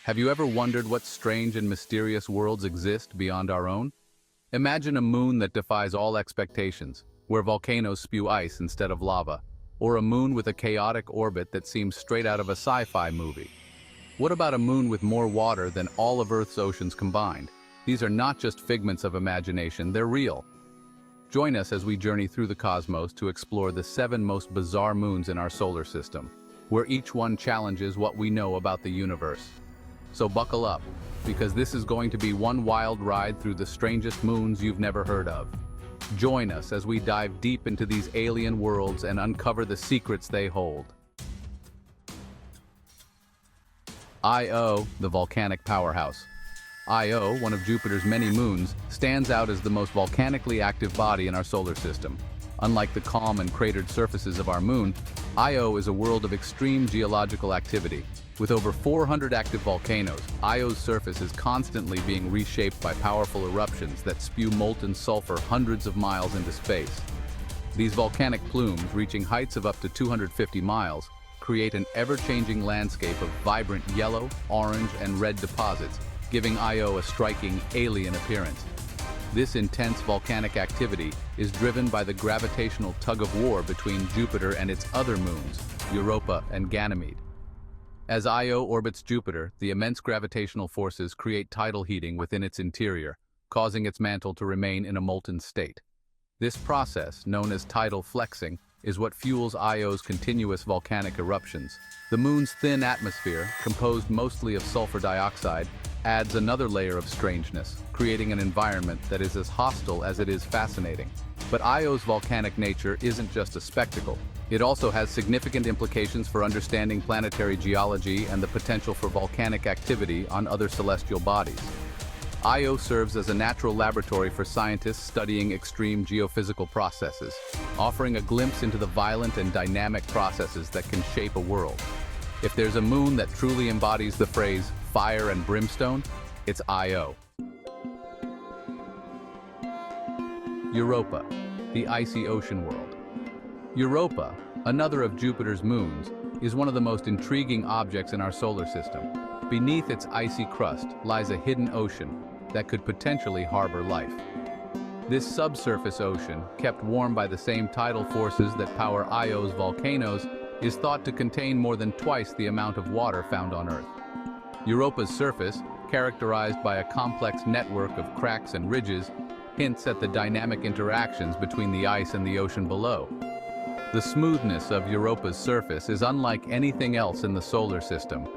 Have you ever wondered what strange and mysterious worlds exist beyond our own? Imagine a moon that defies all expectations, where volcanoes spew ice instead of lava, or a moon with a chaotic orbit that seems straight out of a sci-fi movie. What about a moon with more water than all of Earth's oceans combined? These are not just figments of imagination, they're real. Join us as we journey through the cosmos to explore the 7 most bizarre moons in our solar system, where each one challenges what we know about the universe. So buckle up, because this is going to be one wild ride through the strangest moons you've never heard of. Join us as we dive deep into these alien worlds and uncover the secrets they hold. Io, the Volcanic Powerhouse. Io, one of Jupiter's many moons, stands out as the most volcanically active body in our solar system. Unlike the calm and cratered surfaces of our moon, Io is a world of extreme geological activity. With over 400 active volcanoes, Io's surface is constantly being reshaped by powerful eruptions that spew molten sulfur hundreds of miles into space. These volcanic plumes, reaching heights of up to 250 miles, create an ever-changing landscape of vibrant yellow, orange, and red deposits, giving Io a striking alien appearance. This intense volcanic activity is driven by the gravitational tug-of-war between Jupiter and its other moons, Europa and Ganymede. As Io orbits Jupiter, the immense gravitational forces create tidal heating within its interior, causing its mantle to remain in a molten state. This process, known as tidal flexing, is what fuels Io's continuous volcanic eruptions. The moon's thin atmosphere, composed mostly of sulfur dioxide, adds another layer of strangeness, creating an environment that is as hostile as it is fascinating. But Io's volcanic nature isn't just a spectacle. It also has significant implications for understanding planetary geology and the potential for volcanic activity on other celestial bodies. Io serves as a natural laboratory for scientists studying extreme geophysical processes, offering a glimpse into the violent and dynamic processes that can shape a world. If there's a moon that truly embodies the phrase fire and brimstone, it's Io. Europa, the icy ocean world. Europa, another of Jupiter's moons, is one of the most intriguing objects in our solar system. Beneath its icy crust lies a hidden ocean that could potentially harbor life. This subsurface ocean, kept warm by the same tidal forces that power Io's volcanoes, is thought to contain more than twice the amount of water found on Earth. Europa's surface, characterized by a complex network of cracks and ridges, hints at the dynamic interactions between the ice and the ocean below. The smoothness of Europa's surface is unlike anything else in the solar system.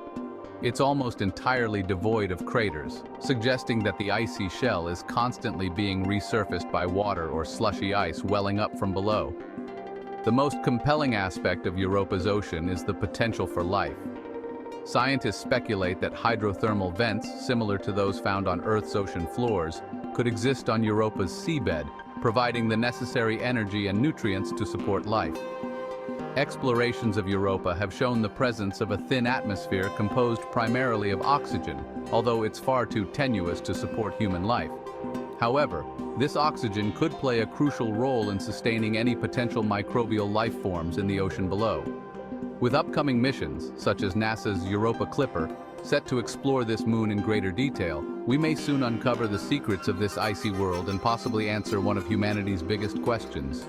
It's almost entirely devoid of craters, suggesting that the icy shell is constantly being resurfaced by water or slushy ice welling up from below. The most compelling aspect of Europa's ocean is the potential for life. Scientists speculate that hydrothermal vents, similar to those found on Earth's ocean floors, could exist on Europa's seabed, providing the necessary energy and nutrients to support life. Explorations of Europa have shown the presence of a thin atmosphere composed primarily of oxygen, although it's far too tenuous to support human life. However, this oxygen could play a crucial role in sustaining any potential microbial life forms in the ocean below. With upcoming missions, such as NASA's Europa Clipper, set to explore this moon in greater detail, we may soon uncover the secrets of this icy world and possibly answer one of humanity's biggest questions.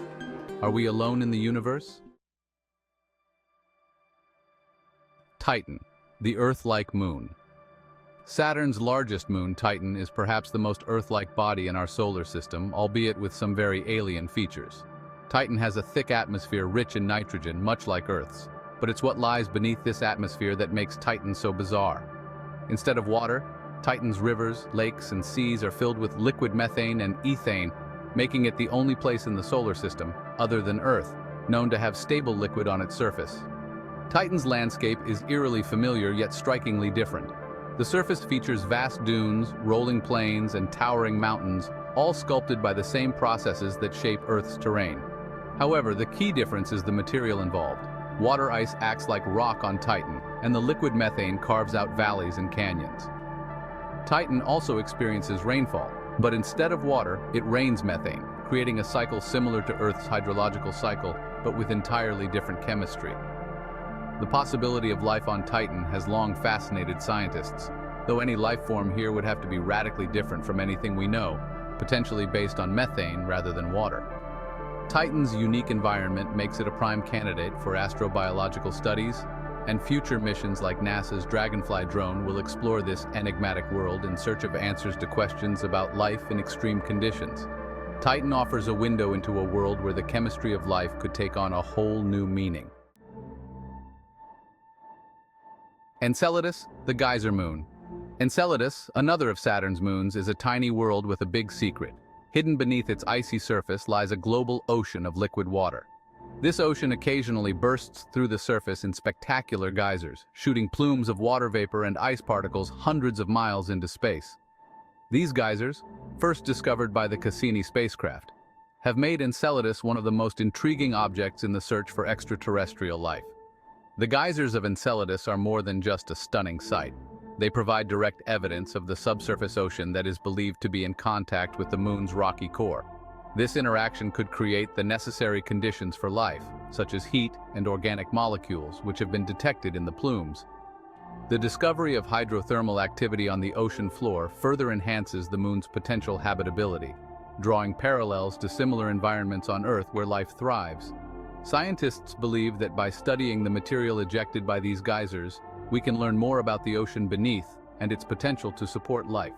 Are we alone in the universe? Titan, the Earth-like moon. Saturn's largest moon, Titan, is perhaps the most Earth-like body in our solar system, albeit with some very alien features. Titan has a thick atmosphere rich in nitrogen, much like Earth's, but it's what lies beneath this atmosphere that makes Titan so bizarre. Instead of water, Titan's rivers, lakes, and seas are filled with liquid methane and ethane, making it the only place in the solar system, other than Earth, known to have stable liquid on its surface. Titan's landscape is eerily familiar yet strikingly different. The surface features vast dunes, rolling plains, and towering mountains, all sculpted by the same processes that shape Earth's terrain. However, the key difference is the material involved. Water ice acts like rock on Titan, and the liquid methane carves out valleys and canyons. Titan also experiences rainfall, but instead of water, it rains methane, creating a cycle similar to Earth's hydrological cycle, but with entirely different chemistry. The possibility of life on Titan has long fascinated scientists, though any life form here would have to be radically different from anything we know, potentially based on methane rather than water. Titan's unique environment makes it a prime candidate for astrobiological studies, and future missions like NASA's Dragonfly drone will explore this enigmatic world in search of answers to questions about life in extreme conditions. Titan offers a window into a world where the chemistry of life could take on a whole new meaning. Enceladus, the Geyser moon. Enceladus, another of Saturn's moons, is a tiny world with a big secret. Hidden beneath its icy surface lies a global ocean of liquid water. This ocean occasionally bursts through the surface in spectacular geysers, shooting plumes of water vapor and ice particles hundreds of miles into space. These geysers, first discovered by the Cassini spacecraft, have made Enceladus one of the most intriguing objects in the search for extraterrestrial life. The geysers of Enceladus are more than just a stunning sight. They provide direct evidence of the subsurface ocean that is believed to be in contact with the moon's rocky core. This interaction could create the necessary conditions for life, such as heat and organic molecules, which have been detected in the plumes. The discovery of hydrothermal activity on the ocean floor further enhances the moon's potential habitability, drawing parallels to similar environments on Earth where life thrives. Scientists believe that by studying the material ejected by these geysers, we can learn more about the ocean beneath and its potential to support life.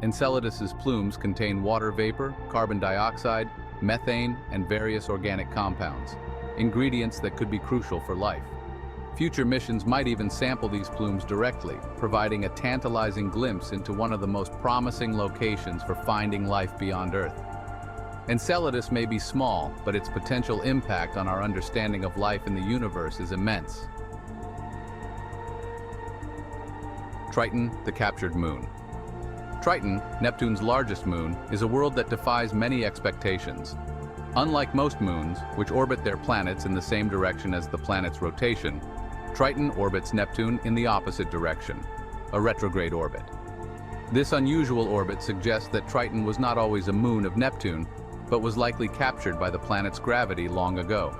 Enceladus's plumes contain water vapor, carbon dioxide, methane, and various organic compounds, ingredients that could be crucial for life. Future missions might even sample these plumes directly, providing a tantalizing glimpse into one of the most promising locations for finding life beyond Earth. Enceladus may be small, but its potential impact on our understanding of life in the universe is immense. Triton, the captured moon. Triton, Neptune's largest moon, is a world that defies many expectations. Unlike most moons, which orbit their planets in the same direction as the planet's rotation, Triton orbits Neptune in the opposite direction, a retrograde orbit. This unusual orbit suggests that Triton was not always a moon of Neptune, but was likely captured by the planet's gravity long ago.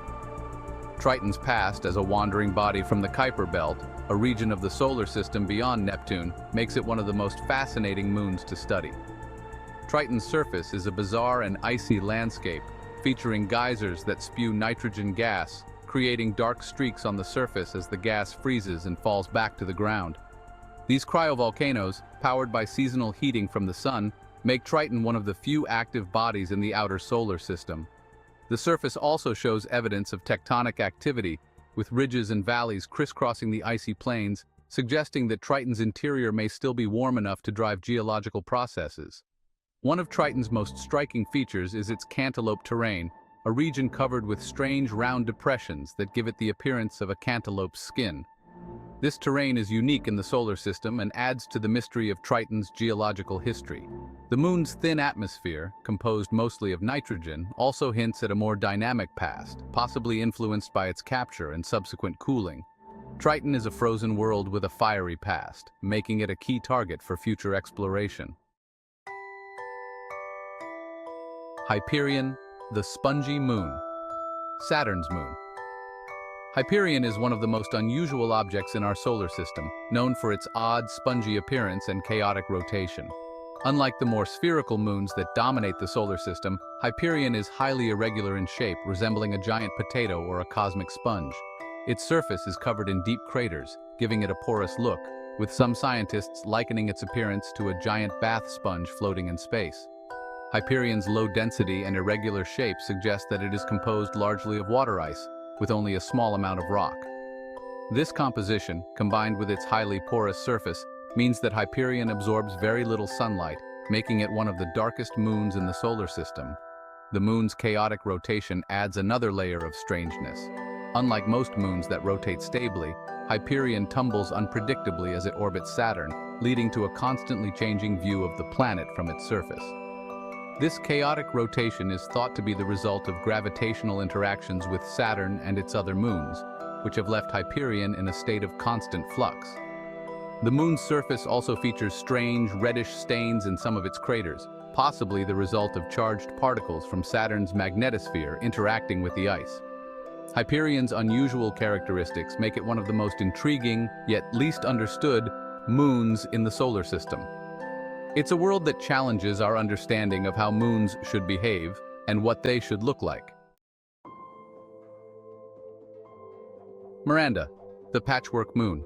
Triton's past as a wandering body from the Kuiper Belt, a region of the solar system beyond Neptune, makes it one of the most fascinating moons to study. Triton's surface is a bizarre and icy landscape, featuring geysers that spew nitrogen gas, creating dark streaks on the surface as the gas freezes and falls back to the ground. These cryovolcanoes, powered by seasonal heating from the sun, make Triton one of the few active bodies in the outer solar system. The surface also shows evidence of tectonic activity, with ridges and valleys crisscrossing the icy plains, suggesting that Triton's interior may still be warm enough to drive geological processes. One of Triton's most striking features is its cantaloupe terrain, a region covered with strange round depressions that give it the appearance of a cantaloupe's skin. This terrain is unique in the solar system and adds to the mystery of Triton's geological history. The moon's thin atmosphere, composed mostly of nitrogen, also hints at a more dynamic past, possibly influenced by its capture and subsequent cooling. Triton is a frozen world with a fiery past, making it a key target for future exploration. Hyperion, the spongy moon. Saturn's moon. Hyperion is one of the most unusual objects in our solar system, known for its odd, spongy appearance and chaotic rotation. Unlike the more spherical moons that dominate the solar system, Hyperion is highly irregular in shape, resembling a giant potato or a cosmic sponge. Its surface is covered in deep craters, giving it a porous look, with some scientists likening its appearance to a giant bath sponge floating in space. Hyperion's low density and irregular shape suggest that it is composed largely of water ice, with only a small amount of rock. This composition, combined with its highly porous surface, means that Hyperion absorbs very little sunlight, making it one of the darkest moons in the solar system. The moon's chaotic rotation adds another layer of strangeness. Unlike most moons that rotate stably, Hyperion tumbles unpredictably as it orbits Saturn, leading to a constantly changing view of the planet from its surface. This chaotic rotation is thought to be the result of gravitational interactions with Saturn and its other moons, which have left Hyperion in a state of constant flux. The moon's surface also features strange, reddish stains in some of its craters, possibly the result of charged particles from Saturn's magnetosphere interacting with the ice. Hyperion's unusual characteristics make it one of the most intriguing, yet least understood, Moons in the solar system. It's a world that challenges our understanding of how moons should behave and what they should look like. Miranda, the Patchwork Moon.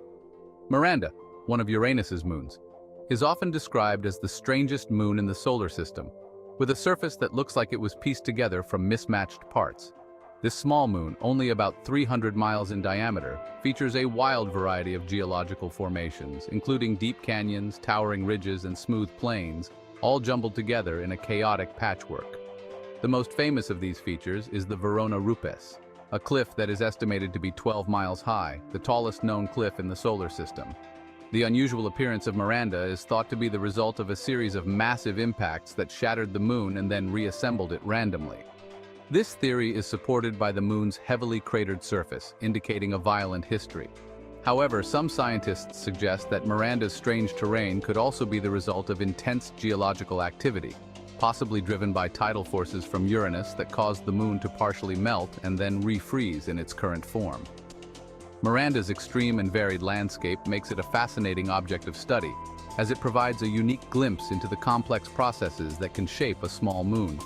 Miranda, one of Uranus's moons, is often described as the strangest moon in the solar system, with a surface that looks like it was pieced together from mismatched parts. This small moon, only about 300 miles in diameter, features a wild variety of geological formations, including deep canyons, towering ridges, and smooth plains, all jumbled together in a chaotic patchwork. The most famous of these features is the Verona Rupes, a cliff that is estimated to be 12 miles high, the tallest known cliff in the solar system. The unusual appearance of Miranda is thought to be the result of a series of massive impacts that shattered the moon and then reassembled it randomly. This theory is supported by the moon's heavily cratered surface, indicating a violent history. However, some scientists suggest that Miranda's strange terrain could also be the result of intense geological activity, possibly driven by tidal forces from Uranus that caused the moon to partially melt and then refreeze in its current form. Miranda's extreme and varied landscape makes it a fascinating object of study, as it provides a unique glimpse into the complex processes that can shape a small moon.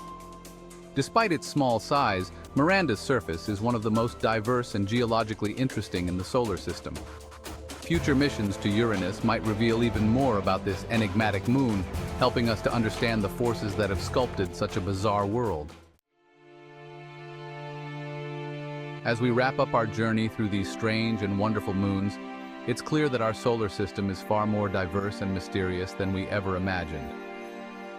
Despite its small size, Miranda's surface is one of the most diverse and geologically interesting in the solar system. Future missions to Uranus might reveal even more about this enigmatic moon, helping us to understand the forces that have sculpted such a bizarre world. As we wrap up our journey through these strange and wonderful moons, it's clear that our solar system is far more diverse and mysterious than we ever imagined.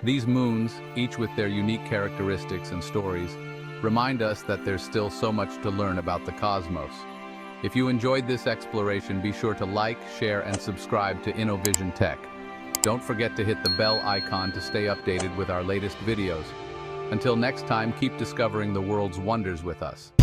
These moons, each with their unique characteristics and stories, remind us that there's still so much to learn about the cosmos. If you enjoyed this exploration, be sure to like, share, and subscribe to InnoVision Tech. Don't forget to hit the bell icon to stay updated with our latest videos. Until next time, keep discovering the world's wonders with us.